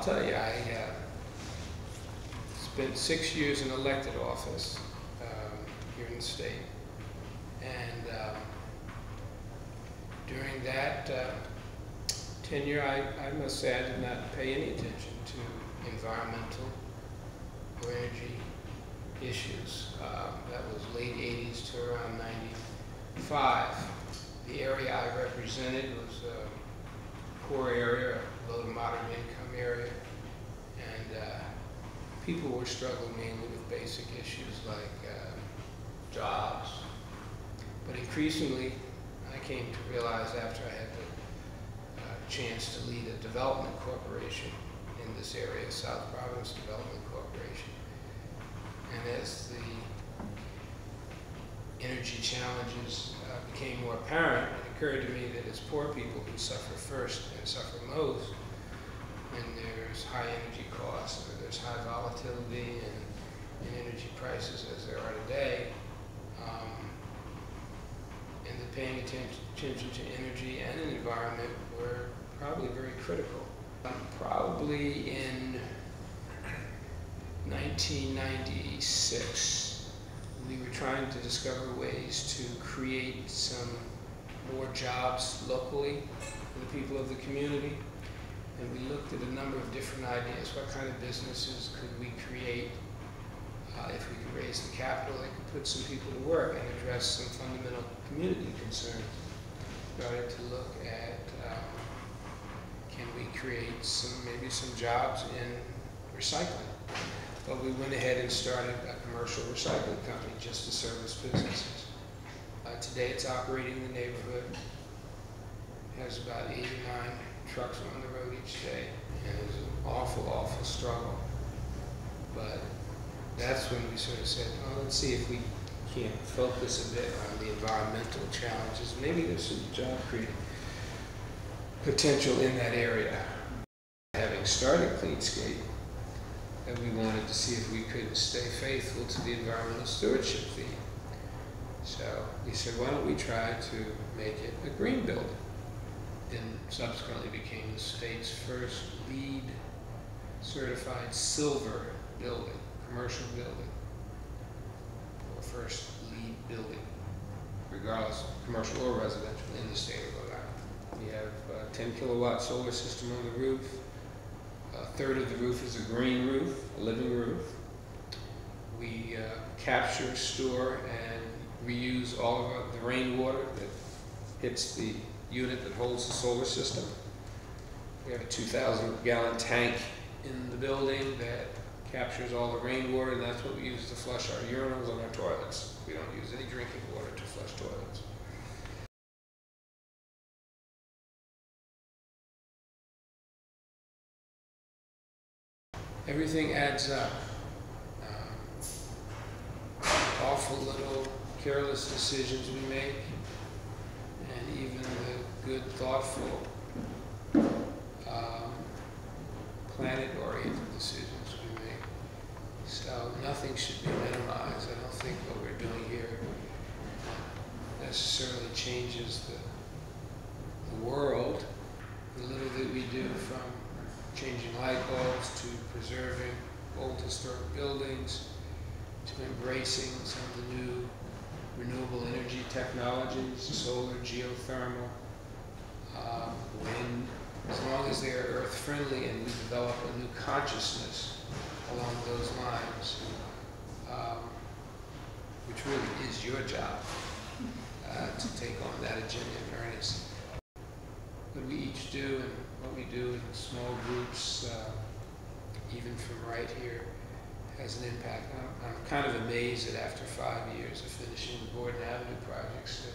tell you, I spent 6 years in elected office here in the state, and during that tenure, I must say I did not pay any attention to environmental or energy issues. That was late 80s to around 95. The area I represented was a poor area, a low to moderate income area, and people were struggling mainly with basic issues like jobs. But increasingly, I came to realize after I had the chance to lead a development corporation in this area, South Providence Development Corporation, and as the energy challenges became more apparent, it occurred to me that it's poor people who suffer first and suffer most when there's high energy costs or there's high volatility in energy prices as there are today. And that paying attention to energy and the environment were probably very critical. Probably in 1996, we were trying to discover ways to create some more jobs locally for the people of the community. And we looked at a number of different ideas. What kind of businesses could we create if we could raise the capital that could put some people to work and address some fundamental community concerns? Started to look at can we create maybe some jobs in recycling. But we went ahead and started a commercial recycling company just to service businesses. Today it's operating in the neighborhood. It has about 89 trucks on the road each day, and it was an awful, awful struggle. But that's when we sort of said, well, let's see if we can focus a bit on the environmental challenges. Maybe there's some job creating potential in that area. Having started Cleanscape, and we wanted to see if we could stay faithful to the environmental stewardship theme. So we said, why don't we try to make it a green building? And subsequently became the state's first LEED certified silver building, commercial building, or first LEED building, regardless of commercial or residential, in the state of Rhode Island. We have a 10 kilowatt solar system on the roof. A third of the roof is a green roof, a living roof. We capture, store, and reuse all of the rainwater that hits the unit that holds the solar system. We have a 2,000 gallon tank in the building that captures all the rainwater, and that's what we use to flush our urinals and our toilets. We don't use any drinking water to flush toilets. Everything adds up. Awful little careless decisions we make, and even the good, thoughtful, planet-oriented decisions we make. So nothing should be minimized. I don't think what we're doing here necessarily changes the world. The little that we do, from changing light bulbs to preserving old historic buildings to embracing some of the new renewable energy technologies, solar, geothermal, wind, as long as they are earth-friendly and we develop a new consciousness along those lines, which really is your job, to take on that agenda in earnest. What we each do and what we do in small groups, even from right here, has an impact. I'm kind of amazed that after 5 years of finishing the Borden Avenue projects, that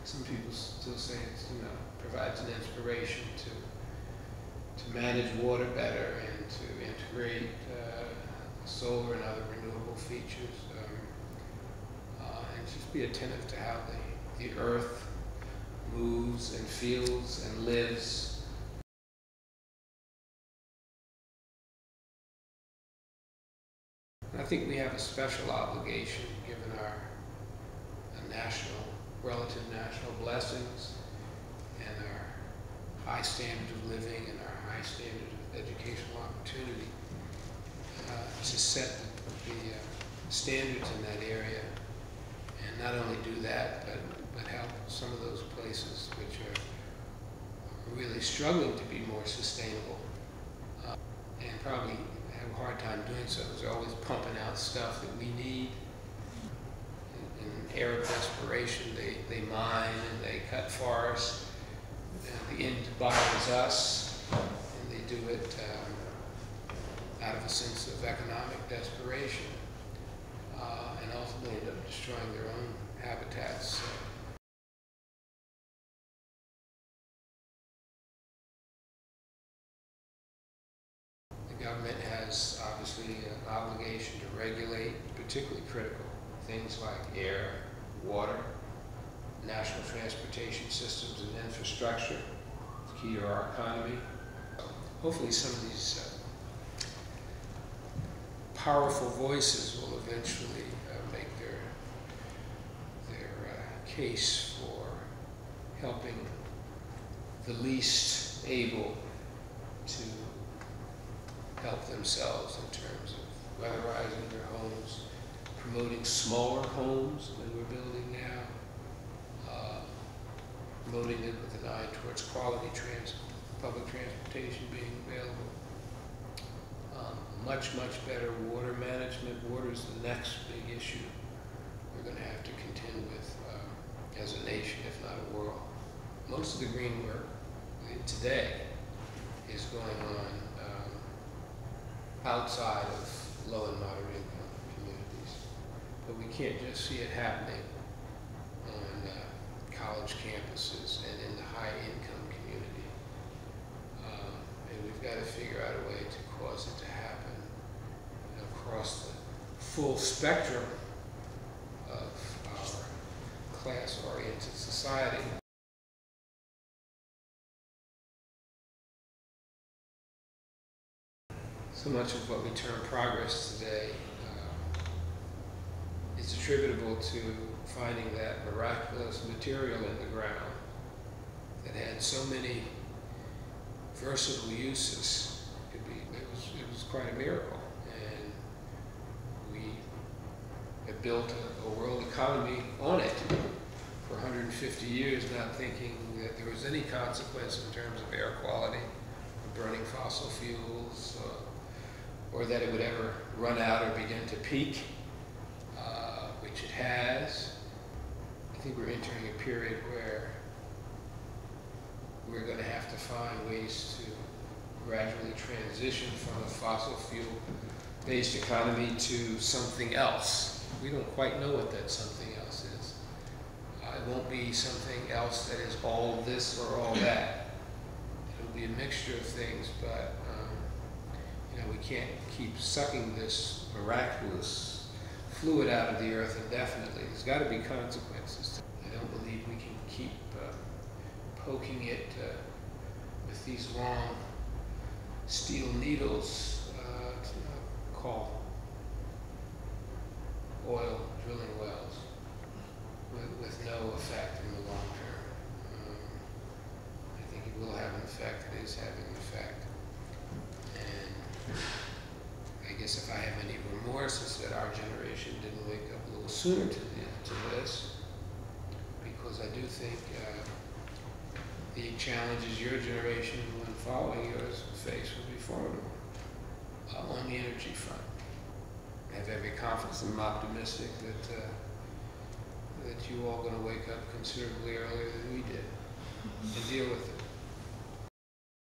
some people still say it provides an inspiration to manage water better and to integrate solar and other renewable features, and just be attentive to how the earth moves and feels and lives. I think we have a special obligation, given our relative national blessings and our high standard of living and our high standard of educational opportunity, opportunity to set the standards in that area, and not only do that, but help some of those places which are really struggling to be more sustainable, and probably have a hard time doing so because they're always pumping out stuff that we need. In an era of desperation, they mine and they cut forests, and the end buyer is us, and they do it out of a sense of economic desperation, and ultimately end up destroying their own habitats. The government has obviously an obligation to regulate particularly critical things like air, water, national transportation systems and infrastructure. It's key to our economy. Hopefully some of these powerful voices will eventually make their case for helping the least able to help themselves in terms of weatherizing their homes, promoting smaller homes than we're building now, promoting it with an eye towards quality public transportation being available. Much better water management. Water is the next big issue we're going to have to contend with as a nation, if not a world. Most of the green work today is going on outside of low and moderate income communities. But we can't just see it happening on college campuses and in the high income community. And we've got to figure out a way to cause it to happen across the full spectrum of our class-oriented society. So much of what we term progress today is attributable to finding that miraculous material in the ground that had so many versatile uses. It was quite a miracle, and we have built a world economy on it for 150 years, not thinking that there was any consequence in terms of air quality, of burning fossil fuels, or that it would ever run out or begin to peak, which it has. I think we're entering a period where we're going to have to find ways to gradually transition from a fossil fuel-based economy to something else. We don't quite know what that something else is. It won't be something else that is all this or all that. It'll be a mixture of things, but we can't keep sucking this miraculous fluid out of the earth indefinitely. There's got to be consequences. I don't believe we can keep poking it with these long steel needles called oil drilling wells with no effect in the long term. I think it will have an effect. It is having an effect. And I guess if I have any remorse, it's that our generation didn't wake up a little sooner to this, because I do think the challenges your generation, when following yours, face will be formidable on the energy front. I have every confidence, and I'm optimistic that you all are going to wake up considerably earlier than we did and deal with it.